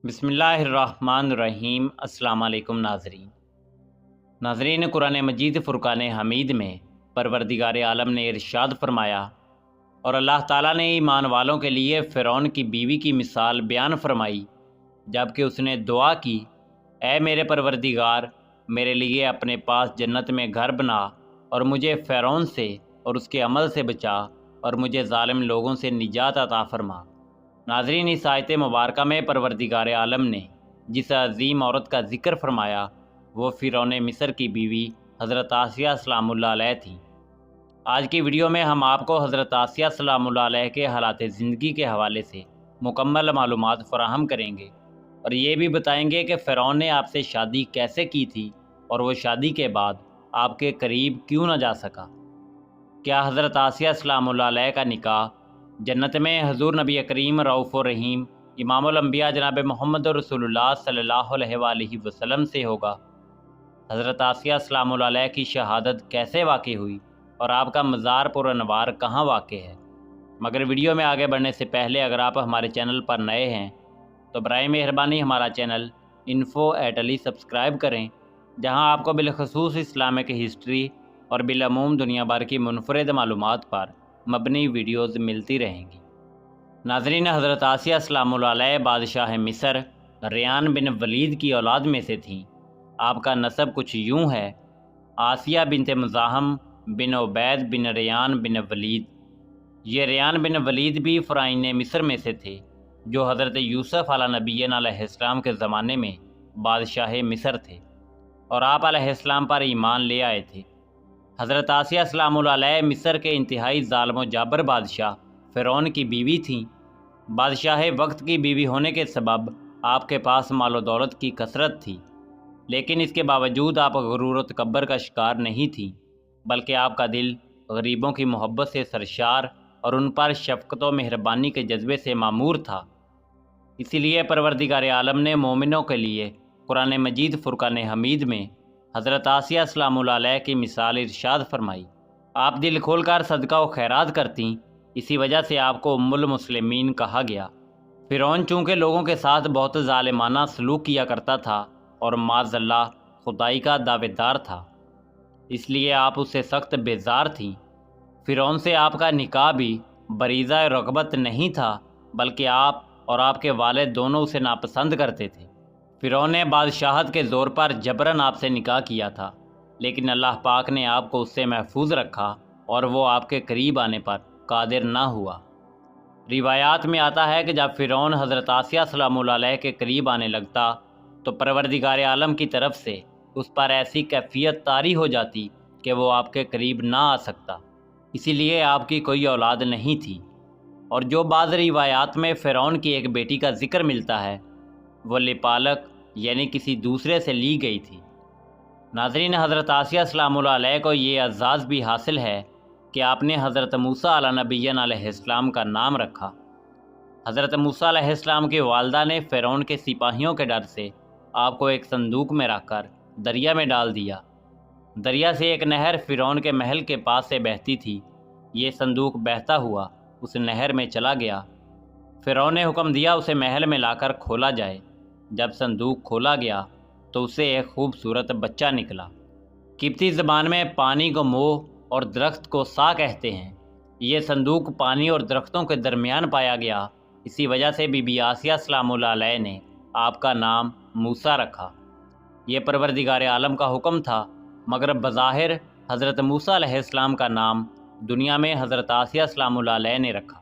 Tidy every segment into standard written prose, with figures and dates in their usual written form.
بسم اللہ الرحمن الرحیم۔ السلام علیکم ناظرین، قرآن مجید فرقان حمید میں پروردگار عالم نے ارشاد فرمایا اور اللہ تعالیٰ نے ایمان والوں کے لیے فرعون کی بیوی کی مثال بیان فرمائی، جبکہ اس نے دعا کی، اے میرے پروردگار، میرے لیے اپنے پاس جنت میں گھر بنا اور مجھے فرعون سے اور اس کے عمل سے بچا اور مجھے ظالم لوگوں سے نجات عطا فرما۔ ناظرین، اس آیت مبارکہ میں پروردگار عالم نے جس عظیم عورت کا ذکر فرمایا وہ فرعون مصر کی بیوی حضرت آسیہ سلام اللہ علیہ تھیں۔ آج کی ویڈیو میں ہم آپ کو حضرت آسیہ سلام اللہ علیہ کے حالات زندگی کے حوالے سے مکمل معلومات فراہم کریں گے اور یہ بھی بتائیں گے کہ فرعون نے آپ سے شادی کیسے کی تھی اور وہ شادی کے بعد آپ کے قریب کیوں نہ جا سکا۔ کیا حضرت آسیہ سلام اللہ علیہ کا نکاح جنت میں حضور نبی کریم رؤوف الرحیم امام الانبیاء جناب محمد رسول اللہ صلی اللہ علیہ وآلہ وسلم سے ہوگا؟ حضرت آسیہ سلام اللہ علیہ کی شہادت کیسے واقع ہوئی اور آپ کا مزار پر انوار کہاں واقع ہے؟ مگر ویڈیو میں آگے بڑھنے سے پہلے اگر آپ ہمارے چینل پر نئے ہیں تو برائے مہربانی ہمارا چینل info@ali سبسکرائب کریں، جہاں آپ کو بالخصوص اسلامک ہسٹری اور بالعموم دنیا بھر کی منفرد معلومات پر مبنی ویڈیوز ملتی رہیں گی۔ ناظرین، حضرت آسیہ سلام اللہ علیہ بادشاہ مصر ریان بن ولید کی اولاد میں سے تھیں۔ آپ کا نسب کچھ یوں ہے: آسیہ بنت مزاحم بن عبید بن ریان بن ولید۔ یہ ریان بن ولید بھی فرعون مصر میں سے تھے جو حضرت یوسف علیہ نبینا علیہ السلام کے زمانے میں بادشاہ مصر تھے اور آپ علیہ السلام پر ایمان لے آئے تھے۔ حضرت آسیہ سلام اللہ علیہ مصر کے انتہائی ظالم و جابر بادشاہ فرعون کی بیوی تھیں۔ بادشاہ وقت کی بیوی ہونے کے سبب آپ کے پاس مال و دولت کی کثرت تھی، لیکن اس کے باوجود آپ غرور و تکبر کا شکار نہیں تھیں، بلکہ آپ کا دل غریبوں کی محبت سے سرشار اور ان پر شفقت و مہربانی کے جذبے سے معمور تھا۔ اسی لیے پروردگار عالم نے مومنوں کے لیے قرآن مجید فرقان حمید میں حضرت آسیہ سلام اللہ علیہ کی مثال ارشاد فرمائی۔ آپ دل کھول کر صدقہ و خیرات کرتیں، اسی وجہ سے آپ کو ام المسلمین کہا گیا۔ فرعون چونکہ لوگوں کے ساتھ بہت ظالمانہ سلوک کیا کرتا تھا اور معاذ اللہ خدائی کا دعوے دار تھا، اس لیے آپ اس سے سخت بیزار تھیں۔ فرعون سے آپ کا نکاح بھی بریزہ رغبت نہیں تھا، بلکہ آپ اور آپ کے والد دونوں اسے ناپسند کرتے تھے۔ فرعون نے بادشاہت کے زور پر جبراً آپ سے نکاح کیا تھا، لیکن اللہ پاک نے آپ کو اس سے محفوظ رکھا اور وہ آپ کے قریب آنے پر قادر نہ ہوا۔ روایات میں آتا ہے کہ جب فرعون حضرت آسیہ سلام اللہ علیہ کے قریب آنے لگتا تو پروردگار عالم کی طرف سے اس پر ایسی کیفیت طاری ہو جاتی کہ وہ آپ کے قریب نہ آ سکتا، اسی لیے آپ کی کوئی اولاد نہیں تھی۔ اور جو بعض روایات میں فرعون کی ایک بیٹی کا ذکر ملتا ہے وہ لپالک یعنی کسی دوسرے سے لی گئی تھی۔ ناظرین، حضرت آسیہ سلام اللہ علیہ کو یہ اعزاز بھی حاصل ہے کہ آپ نے حضرت موسیٰ علیہ نبینا علیہ السلام کا نام رکھا۔ حضرت موسیٰ علیہ السلام کی والدہ نے فرعون کے سپاہیوں کے ڈر سے آپ کو ایک صندوق میں رکھ کر دریا میں ڈال دیا۔ دریا سے ایک نہر فرعون کے محل کے پاس سے بہتی تھی۔ یہ صندوق بہتا ہوا اس نہر میں چلا گیا۔ فرعون نے حکم دیا اسے محل میں لا کر کھولا جائے۔ جب صندوق کھولا گیا تو اسے ایک خوبصورت بچہ نکلا۔ قبطی زبان میں پانی کو مو اور درخت کو سا کہتے ہیں۔ یہ صندوق پانی اور درختوں کے درمیان پایا گیا، اسی وجہ سے بی بی آسیہ سلام اللہ علیہ نے آپ کا نام موسیٰ رکھا۔ یہ پروردگار عالم کا حکم تھا، مگر بظاہر حضرت موسیٰ علیہ السلام کا نام دنیا میں حضرت آسیہ سلام اللہ علیہ نے رکھا۔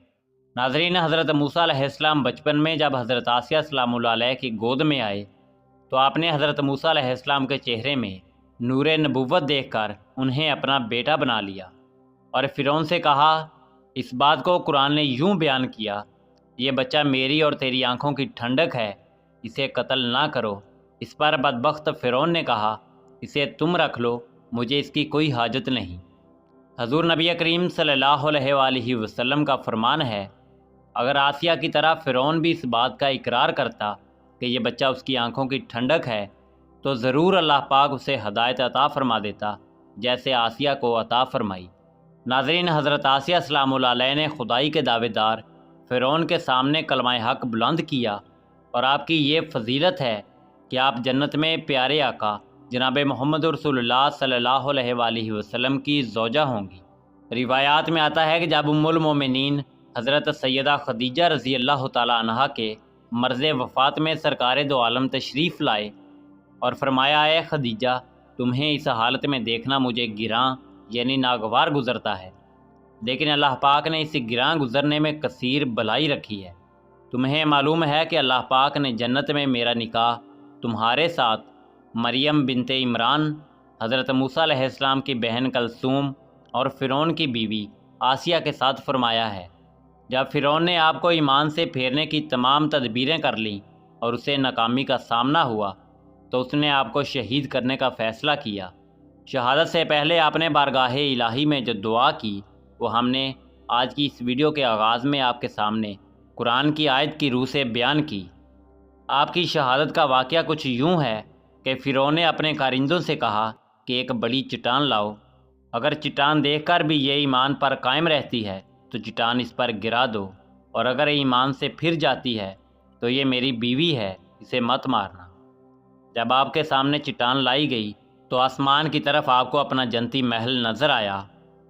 ناظرین، حضرت موسیٰ علیہ السلام بچپن میں جب حضرت آسیہ سلام اللہ علیہ کی گود میں آئے تو آپ نے حضرت موسیٰ علیہ السلام کے چہرے میں نور نبوت دیکھ کر انہیں اپنا بیٹا بنا لیا اور فرعون سے کہا، اس بات کو قرآن نے یوں بیان کیا، یہ بچہ میری اور تیری آنکھوں کی ٹھنڈک ہے، اسے قتل نہ کرو۔ اس پر بدبخت فرعون نے کہا، اسے تم رکھ لو، مجھے اس کی کوئی حاجت نہیں۔ حضور نبی کریم صلی اللہ علیہ وآلہ وسلم کا فرمان ہے، اگر آسیہ کی طرح فرعون بھی اس بات کا اقرار کرتا کہ یہ بچہ اس کی آنکھوں کی ٹھنڈک ہے تو ضرور اللہ پاک اسے ہدایت عطا فرما دیتا جیسے آسیہ کو عطا فرمائی۔ ناظرین، حضرت آسیہ سلام اللہ علیہ نے خدائی کے دعوے دار فرعون کے سامنے کلمہ حق بلند کیا اور آپ کی یہ فضیلت ہے کہ آپ جنت میں پیارے آقا جناب محمد رسول اللہ صلی اللہ علیہ وآلہ وسلم کی زوجہ ہوں گی۔ روایات میں آتا ہے کہ جب ام المومنین حضرت سیدہ خدیجہ رضی اللہ تعالی عنہا کے مرض وفات میں سرکار دو عالم تشریف لائے اور فرمایا، اے خدیجہ، تمہیں اس حالت میں دیکھنا مجھے گراں یعنی ناگوار گزرتا ہے، لیکن اللہ پاک نے اس گراں گزرنے میں کثیر بھلائی رکھی ہے۔ تمہیں معلوم ہے کہ اللہ پاک نے جنت میں میرا نکاح تمہارے ساتھ مریم بنت عمران، حضرت موسیٰ علیہ السلام کی بہن کلثوم اور فرعون کی بیوی آسیہ کے ساتھ فرمایا ہے۔ جب فرعون نے آپ کو ایمان سے پھیرنے کی تمام تدبیریں کر لیں اور اسے ناکامی کا سامنا ہوا تو اس نے آپ کو شہید کرنے کا فیصلہ کیا۔ شہادت سے پہلے آپ نے بارگاہ الہی میں جو دعا کی وہ ہم نے آج کی اس ویڈیو کے آغاز میں آپ کے سامنے قرآن کی آیت کی روح سے بیان کی۔ آپ کی شہادت کا واقعہ کچھ یوں ہے کہ فرعون نے اپنے کارندوں سے کہا کہ ایک بڑی چٹان لاؤ، اگر چٹان دیکھ کر بھی یہ ایمان پر قائم رہتی ہے تو چٹان اس پر گرا دو، اور اگر ایمان سے پھر جاتی ہے تو یہ میری بیوی ہے، اسے مت مارنا۔ جب آپ کے سامنے چٹان لائی گئی تو آسمان کی طرف آپ کو اپنا جنتی محل نظر آیا،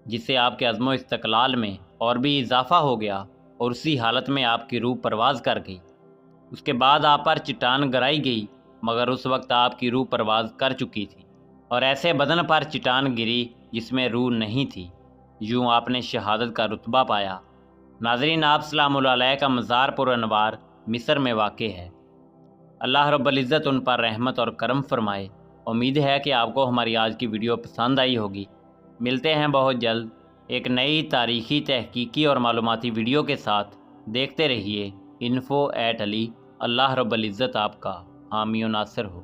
جس سے آپ کے عزم و استقلال میں اور بھی اضافہ ہو گیا اور اسی حالت میں آپ کی روح پرواز کر گئی۔ اس کے بعد آپ پر چٹان گرائی گئی، مگر اس وقت آپ کی روح پرواز کر چکی تھی اور ایسے بدن پر چٹان گری جس میں روح نہیں تھی۔ یوں آپ نے شہادت کا رتبہ پایا۔ ناظرین، آپ سلام اللہ علیہ کا مزار پر انوار مصر میں واقع ہے۔ اللہ رب العزت ان پر رحمت اور کرم فرمائے۔ امید ہے کہ آپ کو ہماری آج کی ویڈیو پسند آئی ہوگی۔ ملتے ہیں بہت جلد ایک نئی تاریخی، تحقیقی اور معلوماتی ویڈیو کے ساتھ۔ دیکھتے رہیے info@ali۔ اللہ رب العزت آپ کا حامی و ناصر ہو۔